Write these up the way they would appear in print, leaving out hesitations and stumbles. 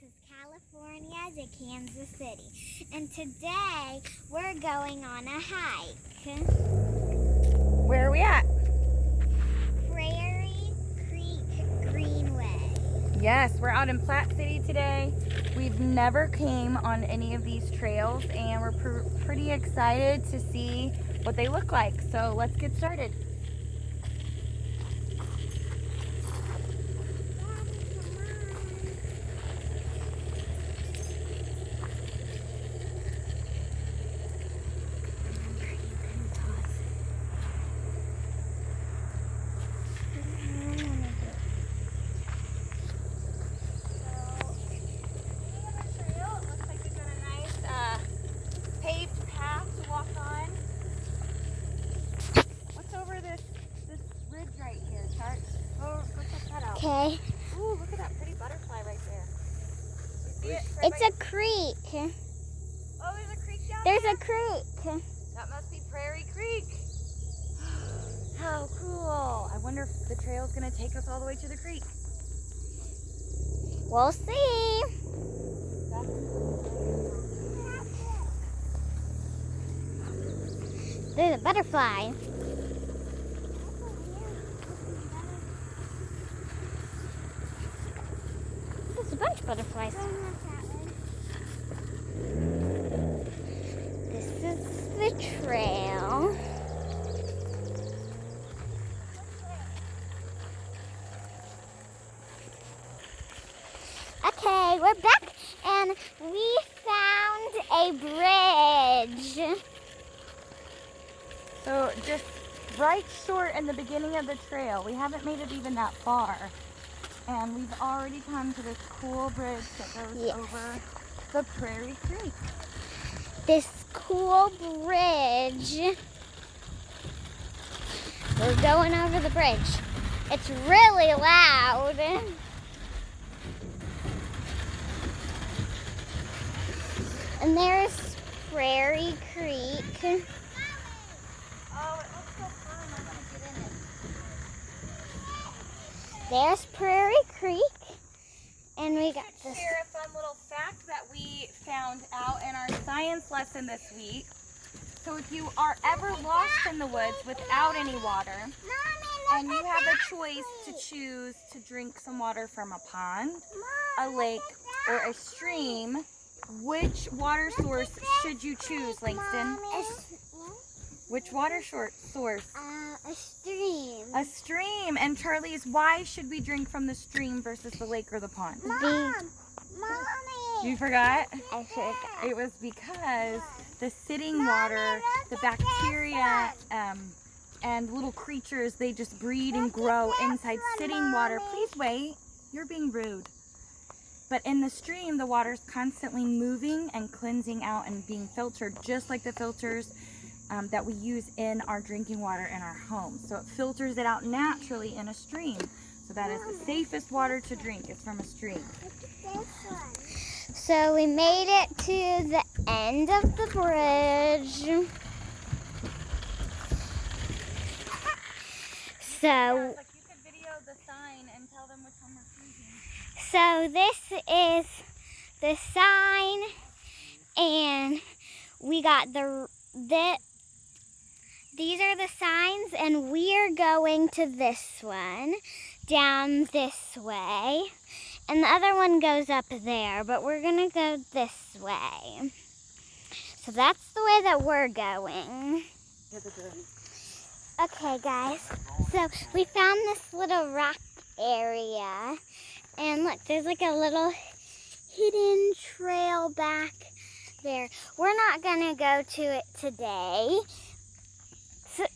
is California to Kansas City, and today we're going on a hike. Where are we at? Prairie Creek Greenway. Yes, we're out in Platte City today. We've never came on any of these trails, and we're pretty excited to see what they look like. So let's get started. Paved path to walk on. What's over this ridge right here, Tart? Go check that out. Okay. Ooh, look at that pretty butterfly right there. You see it? It's a creek. Oh, there's a creek down There's there? a creek. That must be Prairie Creek. How cool. I wonder if the trail's gonna take us all the way to the creek. We'll see. There's a butterfly. There's a bunch of butterflies. This is the trail. Okay, we're back and we found a bridge. So just right short in the beginning of the trail. We haven't made it even that far. And we've already come to this cool bridge that goes over the Prairie Creek. This cool bridge. We're going over the bridge. It's really loud. And there's Prairie Creek. Oh, it looks so fun. I want to get in it. There's Prairie Creek. And we got this. Share a fun little fact that we found out in our science lesson this week. So if you are ever lost in the woods without any water, and you have a choice to choose to drink some water from a pond, a lake, or a stream, which water source should you choose, Langston? Which water source? A stream. A stream. And Charlie's, why should we drink from the stream versus the lake or the pond? Mommy. You forgot? I forgot. It was because the sitting water, the bacteria, and little creatures, they just breed and grow inside sitting water. Please wait. You're being rude. But in the stream, the water's constantly moving and cleansing out and being filtered, just like the filters that we use in our drinking water in our homes. So it filters it out naturally in a stream. So that is the safest water to drink, is from a stream. So we made it to the end of the bridge. So You could video the sign and tell them which one we're choosing. So this is the sign, and we got these are the signs, and we are going to this one, down this way, and the other one goes up there, but we're gonna go this way. So that's the way that we're going. Okay, guys, so we found this little rock area. And look, there's like a little hidden trail back there. We're not gonna go to it today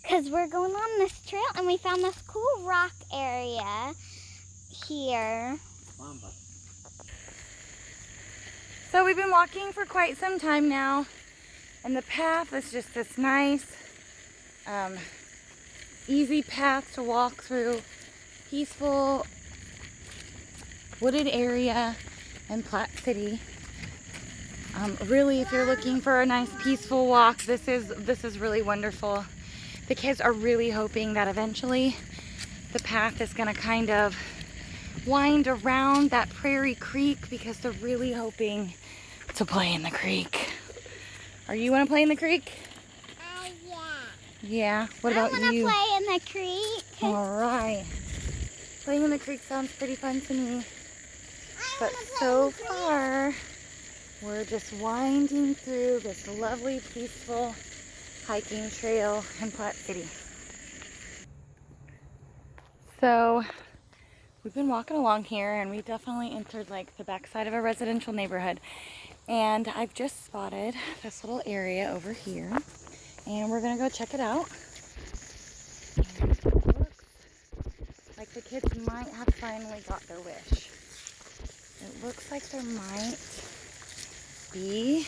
because we're going on this trail, and we found this cool rock area here. So we've been walking for quite some time now, and the path is just this nice, easy path to walk through, peaceful wooded area in Platte City. Really, if you're looking for a nice peaceful walk, this is really wonderful. The kids are really hoping that eventually the path is going to kind of wind around that Prairie Creek because they're really hoping to play in the creek. Are you want to play in the creek? Yeah. Yeah. What about you? I want to play in the creek. All right. Playing in the creek sounds pretty fun to me. But so far, we're just winding through this lovely, peaceful hiking trail in Platte City. So we've been walking along here and we definitely entered like the backside of a residential neighborhood. And I've just spotted this little area over here and we're gonna go check it out. And it looks like the kids might have finally got their wish. It looks like there might be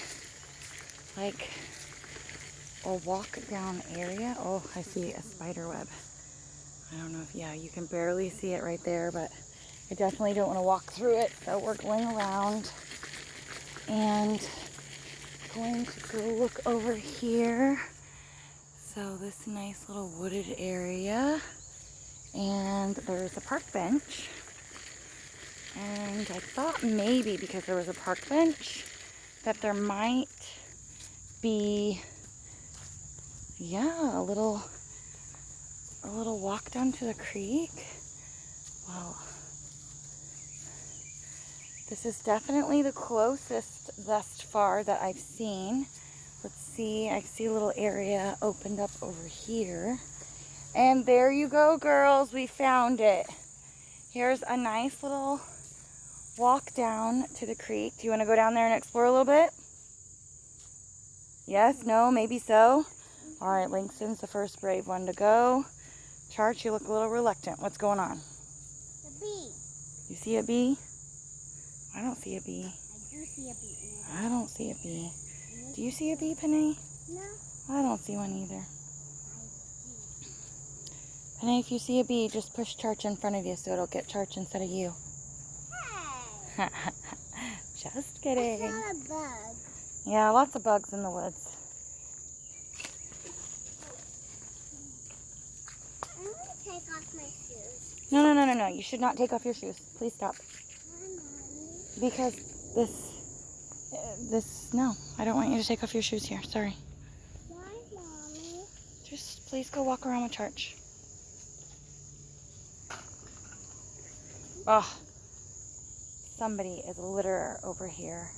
like a walk down area. Oh, I see a spider web. I don't know if, yeah, you can barely see it right there, but I definitely don't want to walk through it. So we're going around and going to go look over here. So this nice little wooded area, and there's a park bench. And I thought maybe because there was a park bench that there might be, yeah, a little walk down to the creek. Wow. This is definitely the closest thus far that I've seen. Let's see, I see a little area opened up over here. And there you go, girls, we found it. Here's a nice little walk down to the creek. Do you want to go down there and explore a little bit? Yes, no, maybe so. All right, Langston's the first brave one to go. Charge, you look a little reluctant. What's going on? The bee. You see a bee? I don't see a bee. I do see a bee. I don't see a bee. Do you see a bee, Panay? No. I don't see one either. Panay, if you see a bee, just push Charge in front of you so it'll get Charge instead of you. Hey. Just kidding. I saw a bug. Yeah, lots of bugs in the woods. I'm going to take off my shoes. No. You should not take off your shoes. Please stop. Why, Mommy? Because no, I don't want you to take off your shoes here. Sorry. Why, Mommy? Just please go walk around with Charge. Oh, somebody is a litterer over here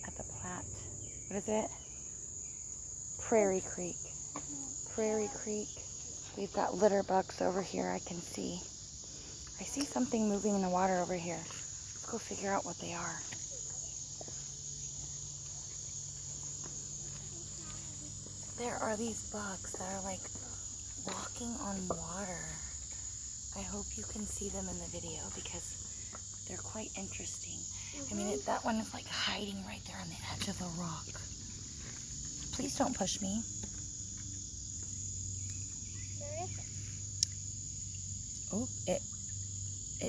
at the Platte. What is it? Prairie Creek. Prairie Creek. We've got litter bugs over here, I can see. I see something moving in the water over here. Let's go figure out what they are. There are these bugs that are like walking on water. I hope you can see them in the video because they're quite interesting. I mean, that one is like hiding right there on the edge of the rock. Please don't push me. Oh, it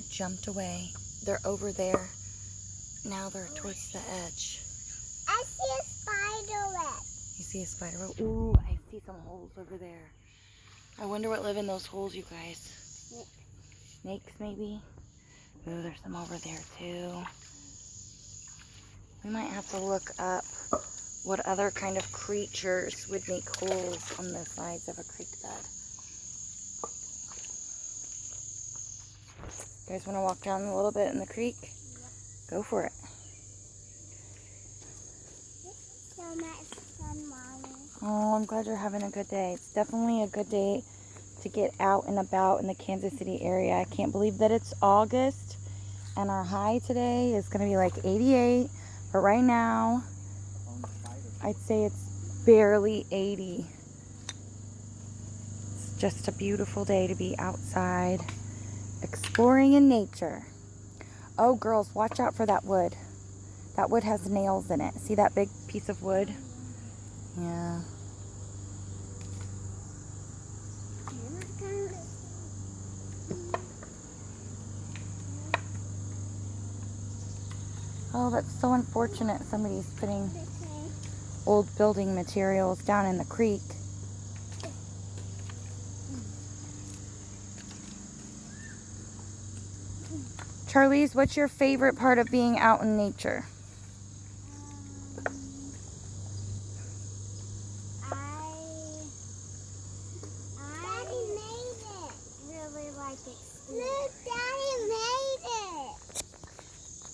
jumped away. They're over there. Now they're towards the edge. I see a spider web. You see a spider web? Ooh, I see some holes over there. I wonder what live in those holes, you guys. Snakes, maybe? Ooh, there's some over there, too. We might have to look up what other kind of creatures would make holes on the sides of a creek bed. You guys want to walk down a little bit in the creek? Yep. Go for it. This is so much fun, Mommy. Oh, I'm glad you're having a good day. It's definitely a good day to get out and about in the Kansas City area. I can't believe that it's August and our high today is going to be like 88, but right now I'd say it's barely 80. It's just a beautiful day to be outside exploring in nature. Oh, girls, watch out for that wood. That wood has nails in it. See that big piece of wood? Yeah. Oh, that's so unfortunate. Somebody's putting old building materials down in the creek. Charlize, what's your favorite part of being out in nature? Daddy made it. Really like it. Look, Daddy made it.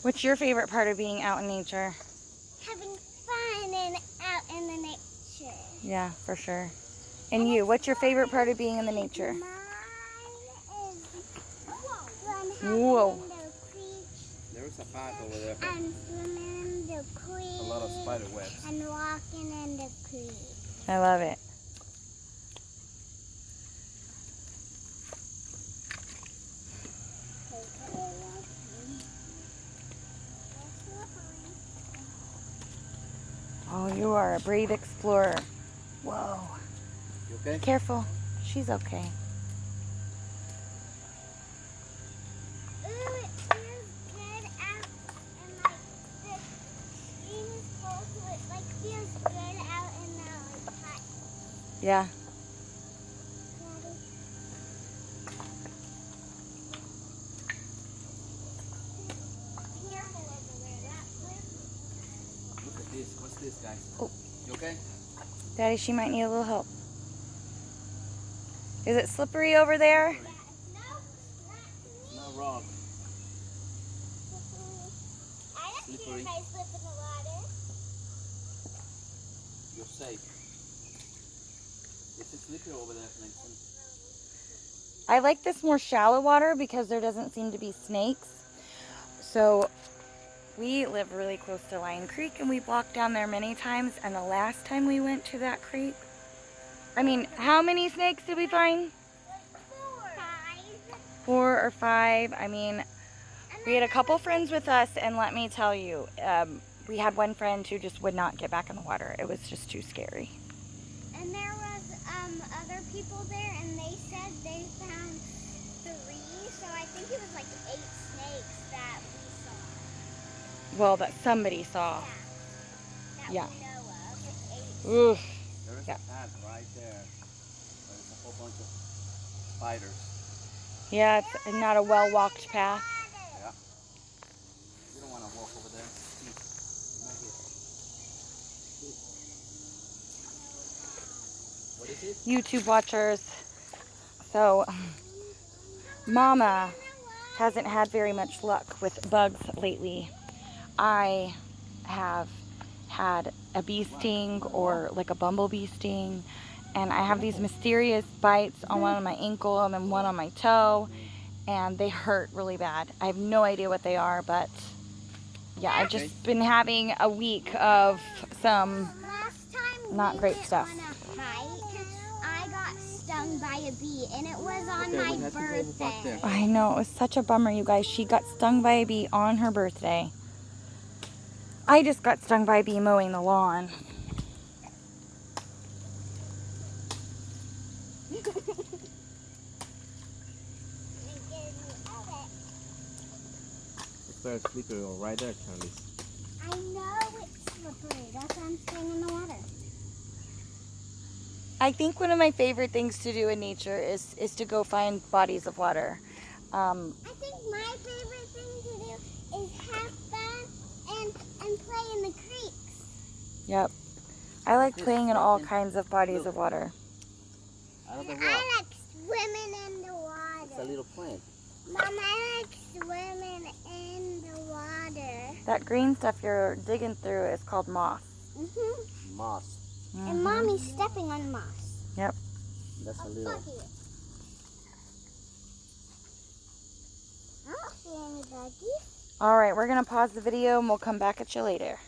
What's your favorite part of being out in nature? Having fun and out in the nature. Yeah, for sure. And you, what's your favorite part of being in the nature? Mine is having Whoa. in the creek There's a path over there. and swimming in the creek. A lot of spider webs. And walking in the creek. I love it. Oh, you are a brave explorer. Whoa. You okay? Careful. She's okay. Ooh, it feels good out and like the screen is full, so it like feels good out in the like hot. Yeah. Careful over there. That cliff. Look at this. What's this, guys? Oh. You okay? Daddy, she might need a little help. Is it slippery over there? No, No rock. I don't care Slippery. if I slip in the water. You're safe. It's slippery over there, Clinton. I like this more shallow water because there doesn't seem to be snakes. So we live really close to Lion Creek and we've walked down there many times, and the last time we went to that creek, I mean, how many snakes did we find? Five. 4 or 5. I mean, we had a couple friends with us, and let me tell you, we had one friend who just would not get back in the water. It was just too scary. And there was other people there, and they said they found 3. So I think it was like 8 snakes that we saw. Well, that somebody saw. That Yeah. we know of. 8. Oof. There is Yeah. a path right there. There's a whole bunch of spiders. Yeah, it's not a well-walked path. Yeah. You don't want to walk over there. See. Right here. What is it? YouTube watchers. So, Mama hasn't had very much luck with bugs lately. I have had a bee sting or like a bumblebee sting, and I have these mysterious bites on one of my ankle and then one on my toe, and they hurt really bad. I have no idea what they are, but yeah, I've just been having a week of some Last time not we great went stuff. on a hike, I got stung by a bee, and it was on Okay, we my have to go back birthday. there. I know, it was such a bummer, you guys. She got stung by a bee on her birthday. I just got stung by a bee mowing the lawn. It's very slippery right there, Charlie. I know it's slippery. That's why I'm staying in the water. I think one of my favorite things to do in nature is to go find bodies of water. I think my favorite thing to do is have fun and play in the creeks. Yep. I like playing in all kinds of bodies of water. Out of the rock. I like swimming in the water. It's a little plant. Mom, I like swimming in the water. That green stuff you're digging through is called moss. Moss. And Mommy's stepping on moss. Yep. That's a Oh, little. fuck it. I don't see any buggies. All right, we're going to pause the video and we'll come back at you later.